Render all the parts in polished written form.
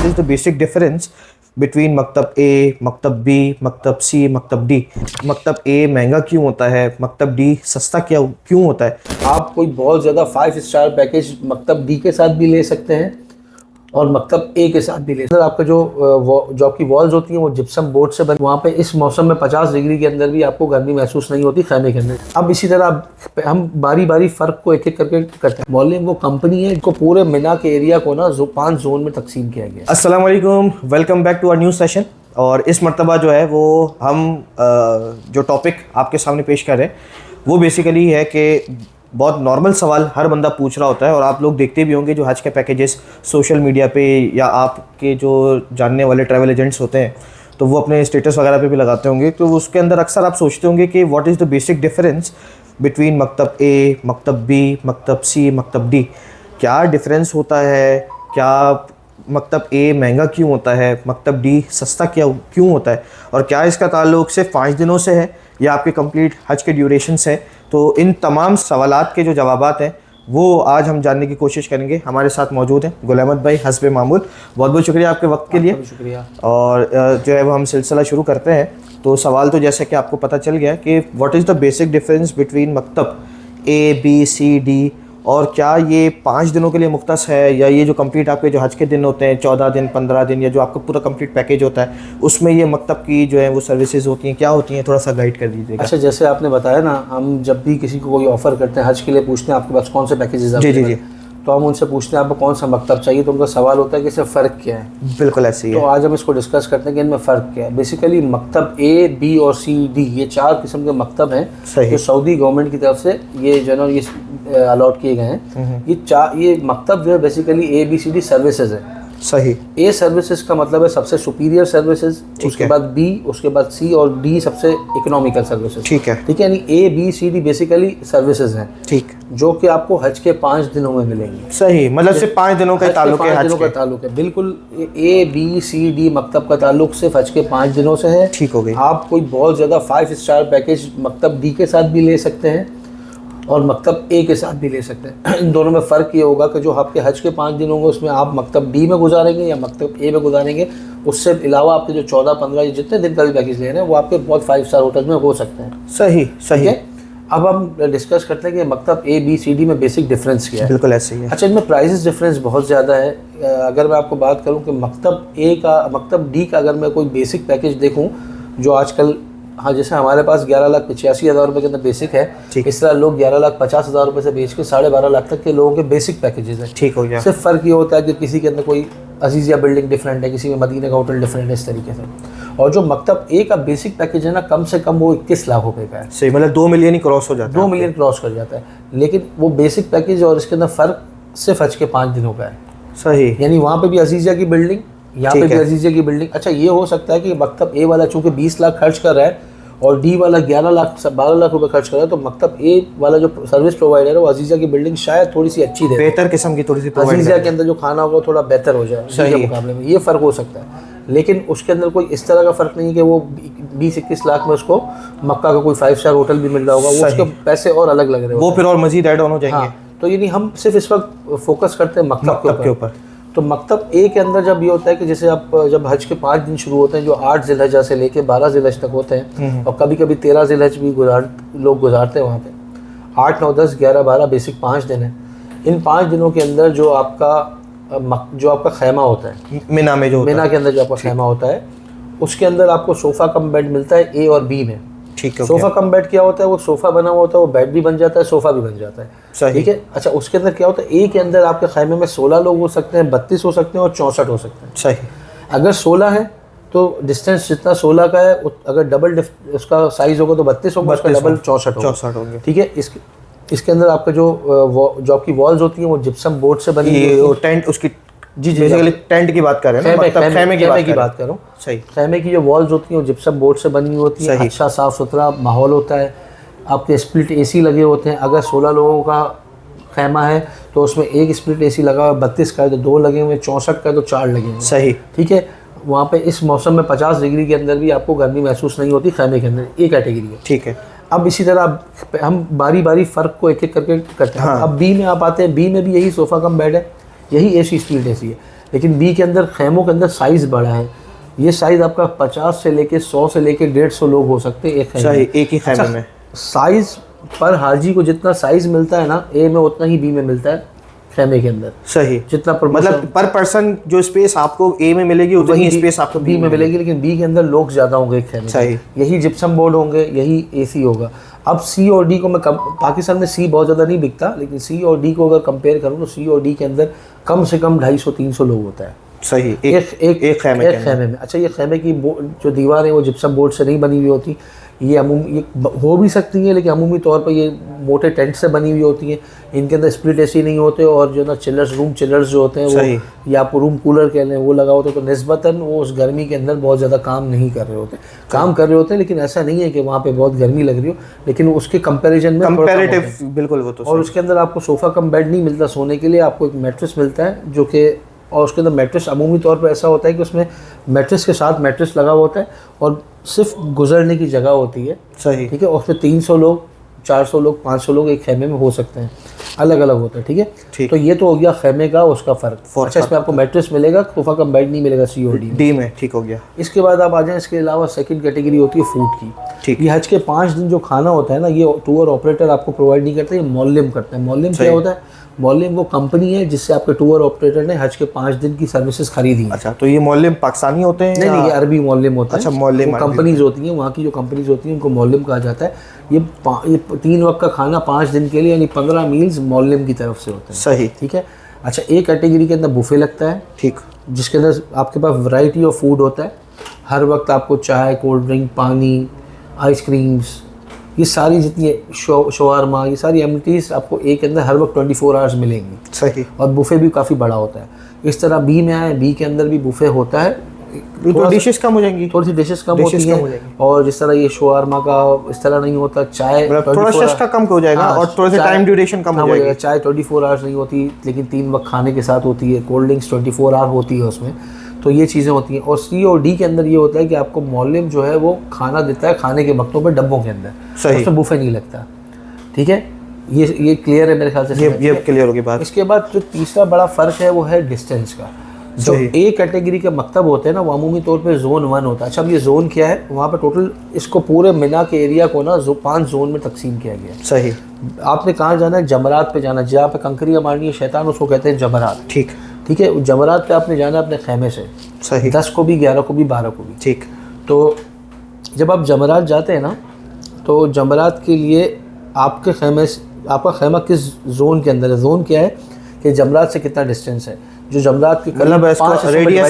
is the basic difference between मकतब A, मकतब B, मकतब C, मकतब D? मकतब A महंगा क्यों होता है, मकतब D सस्ता क्यों होता है? आप कोई बहुत ज़्यादा 5 स्टार पैकेज मकतब डी के साथ भी ले सकते हैं और मकतब ए के साथ भी ले सकते हैं। आपका जो आपकी वॉल्स होती हैं वो जिप्सम बोर्ड से बनी, वहाँ पे इस मौसम में 50 डिग्री के अंदर भी आपको गर्मी महसूस नहीं होती खैमे के अंदर। अब इसी तरह हम बारी बारी फ़र्क को एक एक करके करते हैं। मॉलिम वो कंपनी है जिसको पूरे मिना के एरिया को ना 5 जोन में तकसीम किया गया। अस्सलाम वालेकुम, welcome back to our new session. और इस मरतबा जो है वो हम जो टॉपिक आपके सामने पेश कर रहे हैं वो बेसिकली है कि बहुत नॉर्मल सवाल हर बंदा पूछ रहा होता है और आप लोग देखते भी होंगे जो हज के पैकेजेस सोशल मीडिया पे या आपके जो जानने वाले ट्रैवल एजेंट्स होते हैं तो वो अपने स्टेटस वगैरह पे भी लगाते होंगे। तो उसके अंदर अक्सर आप सोचते होंगे कि what is the basic difference between मकतब ए, मकतब बी, मकतब सी, मकतब डी? क्या डिफरेंस होता है? क्या मकतब ए महंगा क्यों होता है, मकतब डी सस्ता क्यों होता है, और क्या इसका ताल्लुक सिर्फ 5 दिनों से है या आपके कंप्लीट हज के ड्यूरेशन से? तो इन तमाम सवालात के जो जवाबात हैं वो आज हम जानने की कोशिश करेंगे। हमारे साथ मौजूद हैं गुल अहमद भाई हस्बे मामूल। बहुत बहुत शुक्रिया आपके वक्त के लिए। शुक्रिया। और जो है वो हम सिलसिला शुरू करते हैं। तो सवाल तो जैसे कि आपको पता चल गया कि what is the basic difference between मकतब ए, बी, सी, डी, और क्या ये 5 दिनों के लिए मुख्तस है या ये जो कंप्लीट आपके जो हज के दिन होते हैं 14 दिन, 15 दिन, या जो आपका पूरा कंप्लीट पैकेज होता है उसमें ये मकतब की जो है वो सर्विसेज होती हैं, क्या होती हैं? थोड़ा सा गाइड कर दीजिएगा। अच्छा, जैसे आपने बताया ना, हम जब भी किसी को कोई ऑफ़र करते हैं हज के लिए पूछते हैं आपके पास कौन से पैकेजेस जी जी जी, तो हम उनसे पूछते हैं आपको कौन सा मकतब चाहिए, तो उनका सवाल होता है कि इसमें फ़र्क क्या है। बिल्कुल ऐसे ही तो है। आज हम इसको डिस्कस करते हैं कि इनमें फ़र्क क्या है। बेसिकली मकतब ए, बी और सी, डी, ये 4 किस्म के मकतब हैं जो सऊदी गवर्नमेंट की तरफ से ये जो है ये अलॉट किए गए हैं। ये मकतब जो है बेसिकली ए, बी, सी, डी सर्विसेज है। सही। ए सर्विसेज का मतलब है सबसे सुपीरियर सर्विसेज, उसके बाद बी, उसके बाद सी, और डी सबसे इकोनॉमिकल सर्विसेज। ठीक है, ठीक है, यानी ए, B, C, D basically services हैं। ठीक, जो कि आपको हज के 5 दिनों में मिलेंगे। सही, मतलब सिर्फ 5 दिनों का ताल्लुक है। 5 दिनों का ताल्लुक है, बिल्कुल। ए, बी, सी, डी मकतब का ताल्लुक सिर्फ हज के 5 दिनों से है। ठीक हो गई। आप कोई बहुत ज़्यादा 5 स्टार पैकेज मकतब डी के साथ भी ले सकते हैं और मकतब ए के साथ भी ले सकते हैं। इन दोनों में फ़र्क ये होगा कि जो आपके हज के 5 दिन होंगे उसमें आप मकतब डी में गुजारेंगे या मकतब ए में गुजारेंगे। उससे अलावा आपके जो 14, 15 या जितने दिन का भी पैकेज ले रहे हैं वो आपके बहुत 5 स्टार होटल में हो सकते हैं। सही सही है। अब हम डिस्कस करते हैं कि मकतब ए, बी, सी, डी में बेसिक डिफरेंस क्या है। बिल्कुल ऐसे ही है। अच्छा, इनमें प्राइसेस डिफरेंस बहुत ज़्यादा है। अगर मैं आपको बात करूं कि मकतब ए का, मकतब डी का अगर मैं कोई बेसिक पैकेज देखूं जो आजकल, हाँ, जैसे हमारे पास 11,85,000 रुपये के अंदर बेसिक है, इस तरह लोग 11,50,000 रुपये से बेच के 12.5 लाख तक के लोगों के बेसिक पैकेजेस हैं। ठीक हो गया। सिर्फ फ़र्क ये होता है कि किसी के अंदर कोई अजीज़िया बिल्डिंग डिफरेंट है, किसी में मदीना का होटल डिफरेंट है, इस तरीके से। और जो मकतब ए का बेसिक पैकेज है ना, कम से कम वो 21 लाख रुपये का है। सही, मतलब 2 मिलियन ही क्रॉस हो जाता है। 2 मिलियन क्रॉस कर जाता है। लेकिन वो बेसिक पैकेज और इसके अंदर फ़र्क सिर्फ हज के 5 दिनों का है। सही, यानी वहाँ पे भी अजीज़िया की बिल्डिंग, यहाँ पे भी अजीज़िया की बिल्डिंग। अच्छा, ये हो सकता है कि मकतब ए वाला चूँकि 20 लाख खर्च कर रहा है और डी वाला 12 लाख रुपए खर्च कर रहा है, तो मकतब ए वाला जो सर्विस प्रोवाइडर है वो अजीज़िया की बिल्डिंग शायद थोड़ी सी अच्छी दे, बेहतर किस्म की थोड़ी सी अजीज़िया के अंदर जो खाना होगा थोड़ा बेहतर हो जाए के मुकाबले में। ये फ़र्क हो सकता है, लेकिन उसके अंदर कोई इस तरह का फ़र्क नहीं है कि वो 20-21 लाख में उसको मक्का का कोई 5 स्टार होटल भी मिल रहा होगा। वो उसके पैसे और अलग लग रहे हैं, वो फिर और मजीद ऐड ऑन हो जाएंगे। हाँ, तो यानी हम सिर्फ इस वक्त फोकस करते हैं मकतब के ऊपर। तो मकतब ए के अंदर जब ये होता है कि जैसे आप जब हज के 5 दिन शुरू होते हैं जो 8 ज़िलहज्जा से लेके 12 ज़िलहज तक होते हैं, और कभी कभी 13 ज़िलहज भी लोग गुजारते हैं वहाँ पे। 8, 9, 10, 11, 12 बेसिक 5 दिन हैं। इन 5 दिनों के अंदर जो आपका खैमा होता है मिना में, जो मिना के अंदर जो आपका खैमा होता है, उसके अंदर आपको सोफ़ा कम बेड मिलता है ए और बी में। ठीक है। सोफ़ा कम बेड क्या होता है? वो सोफ़ा बना हुआ होता है, वो बेड भी बन जाता है, सोफ़ा भी बन जाता है। ठीक है। अच्छा, उसके अंदर क्या होता है? ए के अंदर आपके खैमे में 16 लोग हो सकते हैं, 32 हो सकते हैं और 64 हो सकते हैं। सही। अगर 16 है तो डिस्टेंस जितना 16 का है, अगर डबल उसका साइज़ होगा तो 32 होगा, उसका डबल 64 होगा। ठीक है। इसके अंदर आपका जो आपकी वॉल्स होती हैं वो जिप्सम बोर्ड से बनी है। टेंट उसकी, जी, बेसिकली टेंट की बात कर रहे हैं ना, मतलब खैमे की बात कर रहा हूँ। सही। खैमे की जो वॉल्स होती हैं वो जिप्सम बोर्ड से बनी होती है। अच्छा साफ़ सुथरा माहौल होता है। आपके स्प्लिट एसी लगे होते हैं। अगर 16 लोगों का खैमा है तो उसमें एक स्प्लिट एसी लगा हुआ है, 32 का है तो 2 लगे हुए, 64 का है तो 4 लगे हुए। सही। ठीक है। वहाँ पे इस मौसम में 50 डिग्री के अंदर भी आपको गर्मी महसूस नहीं होती खैमे के अंदर। ये कैटेगरी है। ठीक है। अब इसी तरह हम बारी बारी फ़र्क को एक एक करके करते हैं। अब बी में आप आते हैं। बी में भी यही सोफ़ा कम बेड है, यही एसी स्प्लिट एसी है, लेकिन बी के अंदर खैमों के अंदर साइज़ बड़ा है। ये साइज़ आपका 50 से लेके 100 से लेके 150 लोग हो सकते हैं एक खैमे में। एक ही खैमे में। साइज़ पर हाजी को जितना साइज़ मिलता है ना ए में, उतना ही बी में मिलता है खैमे के अंदर। सही। जितना मतलब पर पर्सन जो स्पेस आपको ए में मिलेगी उतनी स्पेस आपको बी में मिलेगी, लेकिन बी के अंदर लोग ज़्यादा होंगे खैमे में। सही। यही जिप्सम बोर्ड होंगे, यही एसी होगा। अब सी और डी को मैं पाकिस्तान में सी बहुत ज़्यादा नहीं बिकता, लेकिन सी और डी को अगर कंपेयर करूँ तो सी और डी के अंदर कम से कम 250-300 लोग होता है। सही। एक खैमे में। अच्छा, ये खैमे की जो दीवार है वो जिप्सम बोर्ड से नहीं बनी हुई होती, ये हो भी सकती है, लेकिन अमूमी तौर पर ये मोटे टेंट से बनी हुई होती हैं। इनके अंदर स्प्लिट एसी नहीं होते, और जो ना रूम चिलर्स जो होते हैं वो, या आपको रूम कूलर कह लें, वो लगा होता है, तो निस्बतन वो उस गर्मी के अंदर बहुत ज़्यादा काम नहीं कर रहे होते। काम कर रहे होते हैं, लेकिन ऐसा नहीं है कि वहाँ पे बहुत गर्मी लग रही हो, लेकिन उसके कंपैरिजन में कंपैरेटिव बिल्कुल वो तो। और उसके अंदर आपको सोफ़ा कम बेड नहीं मिलता सोने के लिए, आपको एक मैट्रेस मिलता है जो कि, और उसके अंदर मैट्रेस अमूमी तौर पर ऐसा होता है कि उसमें मैट्रेस के साथ मैट्रेस लगा होता है और सिर्फ गुजरने की जगह होती है। सही। ठीक है। और उसमें 300 लोग, 400 लोग, 500 लोग एक खैमे में हो सकते हैं, अलग अलग होता है। ठीक है। तो ये तो हो गया खैमे का उसका फ़र्क। अच्छा, इसमें आपको मैट्रेस मिलेगा, सोफ़ा का बेड नहीं मिलेगा सी और डी में। ठीक हो गया। इसके बाद आप आ जाएँ, इसके अलावा सेकंड कैटेगरी होती है फूड की। ठीक। ये हज के 5 दिन जो खाना होता है ना, ये टूर ऑपरेटर आपको प्रोवाइड नहीं करते, ये मौल्यम करते हैं। मौल्यम क्या होता है? मौल्यम वो कंपनी है जिससे आपके टूर ऑपरेटर ने हज के 5 दिन की सर्विसेज खरीदी है। अच्छा, तो ये मौल्यम पाकिस्तानी होते हैं? नहीं, ये अरबी मौल्यम होता है। अच्छा, मौल्यम कंपनीज होती हैं, वहाँ की जो कंपनीज होती हैं उनको मौल्यम कहा जाता है। ये 3 वक्त का खाना 5 दिन के लिए, यानी 15 मील्स मौल्यम की तरफ से होते हैं। सही। ठीक है। अच्छा, एक कैटेगरी के अंदर बुफे लगता है। ठीक। जिसके अंदर आपके पास वैरायटी ऑफ फूड होता है, हर वक्त आपको चाय, कोल्ड ड्रिंक, पानी, आइसक्रीम्स, ये सारी जितनी शवारमा, ये सारी एमिनिटीज़ आपको एक के अंदर हर वक्त 24 आवर्स मिलेंगी। सही। और बुफे भी काफ़ी बड़ा होता है। इस तरह बी में आए, बी के अंदर भी बुफे होता है, तो डिशेस कम हो जाएंगी, थोड़ी सी डिशेस कम होती हैं। और जिस तरह ये शवारमा का इस तरह नहीं होता, चाय थोड़ा सस्ता कम हो जाएगा। और थोड़ा सा टाइम ड्यूरेशन कम हो जाएगा। चाय 24 आवर्स नहीं होती, लेकिन 3 वक्त खाने के साथ होती है। कोल्ड ड्रिंक्स 24 आवर होती है उसमें। तो ये चीज़ें होती हैं। और सी और डी के अंदर ये होता है कि आपको मौल्यम जो है वो खाना देता है खाने के वक्तों पर डब्बों के अंदर। सही। उसमें बुफे नहीं लगता। ठीक है। ये क्लियर है मेरे ख्याल से। ये क्लियर होगी बात। इसके बाद जो तीसरा बड़ा फ़र्क है वो है डिस्टेंस का। जो ए कैटेगरी के मकतब होते हैं ना, वो अमूमी तौर पे जोन 1 होता है। अच्छा, अब ये जोन क्या है? वहाँ पे टोटल इसको पूरे मिना के एरिया को ना 5 जोन में तकसीम किया गया है। सही। आपने कहाँ जाना है? जमरात पे जाना है। जहाँ पे कंकरियाँ मारनी है शैतान, उसको कहते हैं जमरात। ठीक। ठीक है। जमरात पे आपने जाना है अपने खैमे से। सही। 10 को भी, 11 को भी, 12 को भी। ठीक। तो जब आप जमरात जाते हैं ना, तो जमरात के लिए आपके खैमे से, आपका खैमा किस जोन के अंदर है? जोन क्या है कि जमरात से कितना डिस्टेंस है। जो जमरात की मतलब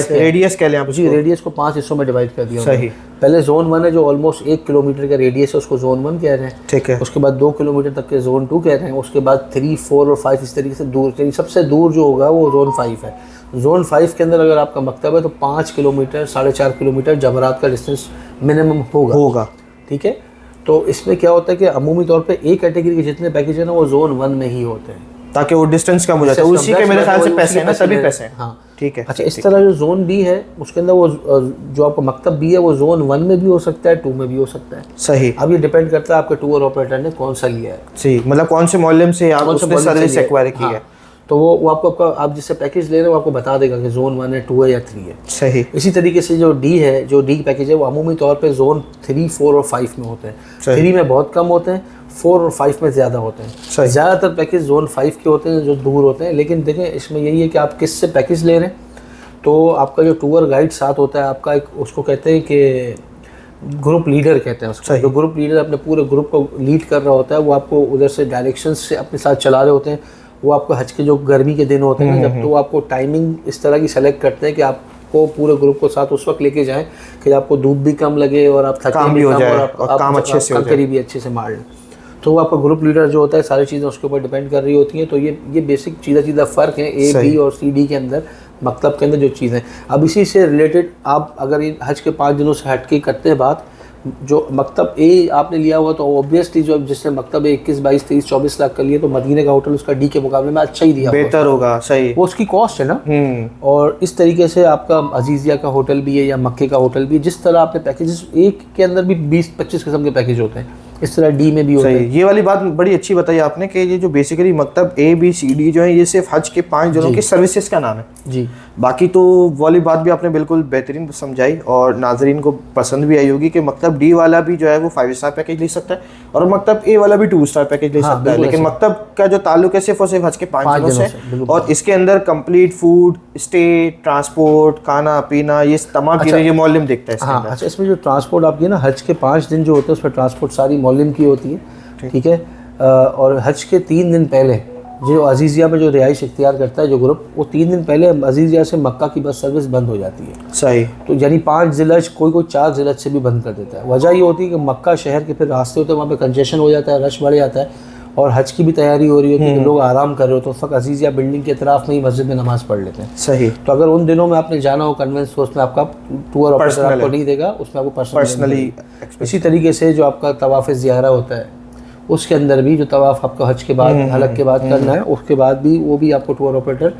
रेडियस कह लें आप? जी, रेडियस को 5 हिस्सों में डिवाइड कर दिया। सही। पहले जोन 1 है जो ऑलमोस्ट 1 किलोमीटर का रेडियस है, उसको जोन 1 कह रहे हैं। ठीक है। उसके बाद 2 किलोमीटर तक के जोन 2 कह रहे हैं। उसके बाद 3, 4 और 5 इस तरीके से दूर, यानी सबसे दूर जो होगा वो जोन 5 है। जोन 5 के अंदर अगर आपका मकतब है तो 5 किलोमीटर, 4.5 किलोमीटर जमरात का डिस्टेंस मिनिमम होगा। ठीक है। तो इसमें क्या होता है कि अमूमी तौर पे ए कैटेगरी के जितने पैकेज है ना वो जोन 1 में ही होते हैं, ताकि वो डिस्टेंस कम हो जाए। उसी के मेरे ख्याल से पैसे हैं ना, सभी पैसे हैं। हाँ। ठीक है। अच्छा, इस तरह जो जोन बी है उसके अंदर वो जो आपका मकतब बी है वो जोन 1 में भी हो सकता है, 2 में भी हो सकता है। सही। अब ये डिपेंड करता है आपके टूर ऑपरेटर ने कौन सा लिया है। सही। मतलब कौन से मॉल्यम से आप उसने सर्विस एक्वायर की है। तो वो आपको आप जिससे पैकेज ले रहे हो आपको बता देगा कि जोन 1 है, 2 है या 3 है। सही। इसी तरीके से जो डी है, जो डी पैकेज है वो अमूमी तौर पे जोन 3, 4 और 5 में होते हैं। 3 में बहुत कम होते हैं, 4 और 5 में ज़्यादा होते हैं। ज़्यादातर पैकेज जोन 5 के होते हैं जो दूर होते हैं। लेकिन देखें इसमें यही है कि आप किस से पैकेज ले रहे हैं। तो आपका जो टूर गाइड साथ होता है आपका, एक उसको कहते हैं कि ग्रुप लीडर कहते हैं उसको। जो ग्रुप लीडर अपने पूरे ग्रुप को लीड कर रहा होता है, वो आपको उधर से डायरेक्शंस से अपने साथ चला रहे होते हैं। वो आपको हज के जो गर्मी के दिन होते हैं ना, जब तो आपको टाइमिंग इस तरह की सेलेक्ट करते हैं कि आपको पूरे ग्रुप को साथ उस वक्त लेके जाएं कि आपको धूप भी कम लगे और आप थके भी कम और काम अच्छे से कंकरी भी अच्छे से मार लें। तो वो आपका ग्रुप लीडर जो होता है सारी चीज़ें उसके ऊपर डिपेंड कर रही होती हैं। तो ये बेसिक सीधा फ़र्क है ए, बी और सी, डी के अंदर, मकतब के अंदर जो चीज़ें। अब इसी से रिलेटेड आप अगर ये हज के 5 दिनों से हट के करते हैं बात, जो मकतब ए आपने लिया हुआ तो ऑब्वियसली जो जिसने मकतब 21, 22, 23, 24 लाख का लिया तो मदीने का होटल उसका डी के मुकाबले में अच्छा ही दिया, बेहतर होगा। सही। वो उसकी कॉस्ट है ना। और इस तरीके से आपका अजीज़िया का होटल भी है या मक्के का होटल भी है। जिस तरह आपने पैकेजेस एक के अंदर भी 20-25 किस्म के पैकेज होते हैं। इस तरह डी में भी होता है। सही, ये वाली बात बड़ी अच्छी बताई आपने कि ये जो बेसिकली मकतब ABCD जो है ये सिर्फ हज के 5 दिनों की सर्विसेज का नाम है जी। बाकी तो वाली बात भी आपने बिल्कुल बेहतरीन समझाई और नाजरीन को पसंद भी आई होगी कि मकतब डी वाला भी जो है वो 5 स्टार पैकेज ले सकता है और मकतब A वाला भी 2 स्टार पैकेज ले सकता है, लेकिन मकतब का जो ताल्लुक है सिर्फ और सिर्फ हज के 5 दिनों से और इसके अंदर कंप्लीट फूड, स्टे, ट्रांसपोर्ट, खाना पीना, ये तमाम चीज़ें ये मौलम देखता है इसके अंदर। अच्छा, इसमें जो ट्रांसपोर्ट आपकी है ना, हज के 5 दिन जो होते हैं उसमें ट्रांसपोर्ट सारी मौलम की होती है, ठीक है। और हज के 3 दिन पहले जो अजीज़िया में जो रिहाइश इख्तियार करता है जो ग्रुप, वो 3 दिन पहले अजीज़िया से मक्का की बस सर्विस बंद हो जाती है। सही। तो यानी 5 ज़िलहज, कोई 4 ज़िलहज से भी बंद कर देता है। वजह ये होती है कि मक्का शहर के फिर रास्ते होते हैं, वहाँ पे कंजेशन हो जाता है, रश बढ़ जाता है और हज की भी तैयारी हो रही होती है, लोग आराम कर रहे हो, तो उस वक्त अजीज़िया बिल्डिंग के अतराफ में ही मस्जिद में नमाज़ पढ़ लेते हैं। सही। तो अगर उन दिनों में आपने जाना हो कन्वेंस, तो उसमें आपका टूर ऑपरेटर आपको नहीं देगा, उसमें आपको पर्सनली। इसी तरीके से जो आपका तवाफ़ ज़ियारा होता है उसके अंदर भी जो तवाफ़ आपको हज के बाद, हलक के बाद करना है, उसके बाद भी वो भी आपको टूर ऑपरेटर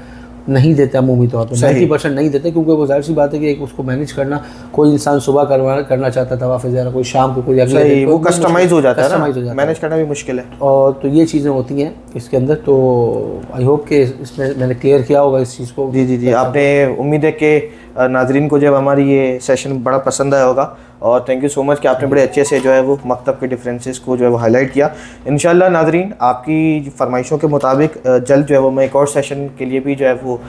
नहीं देते अमूमी तौर पर, 90% नहीं देते, क्योंकि वो जाहिर सी बात है कि एक उसको मैनेज करना, कोई इंसान सुबह करना चाहता है तवाफ़ ज़ियारा, कोई शाम को, कोई अगले दिन, वो कस्टमाइज हो जाता है, मैनेज करना भी मुश्किल है। और तो ये चीज़ें होती हैं इसके अंदर। तो आई होप कि इसमें मैंने क्लियर किया होगा इस चीज़ को। जी, आपने, उम्मीद है कि नाजरीन को जब हमारी ये सेशन बड़ा पसंद आया होगा और थैंक यू सो मच कि आपने बड़े अच्छे से जो है वो मकतब के डिफरेंसेस को जो है वो हाईलाइट किया। इंशाल्लाह नाजरीन आपकी फरमाइशों के मुताबिक जल्द जो है वो मैं एक और सेशन के लिए भी जो है वो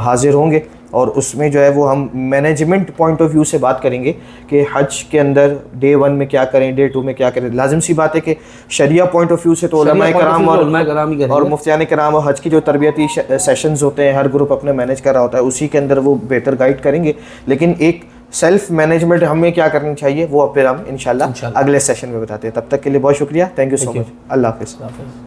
हाजिर होंगे और उसमें जो है वो हम मैनेजमेंट पॉइंट ऑफ व्यू से बात करेंगे कि हज के अंदर डे 1 में क्या करें, डे 2 में क्या करें। लाजिम सी बात है कि शरिया पॉइंट ऑफ व्यू से तो उलमाए कराम और मुफ्तियान कराम और हज की जो तरबियती सेशंस होते हैं हर ग्रुप अपने मैनेज कर रहा होता है, उसी के अंदर वो बेहतर गाइड करेंगे, लेकिन एक सेल्फ मैनेजमेंट हमें क्या करनी चाहिए वो फिर हम इंशाल्लाह अगले सेशन में बताते हैं। तब तक के लिए बहुत शुक्रिया, थैंक यू सो मच, अल्लाह हाफिज़।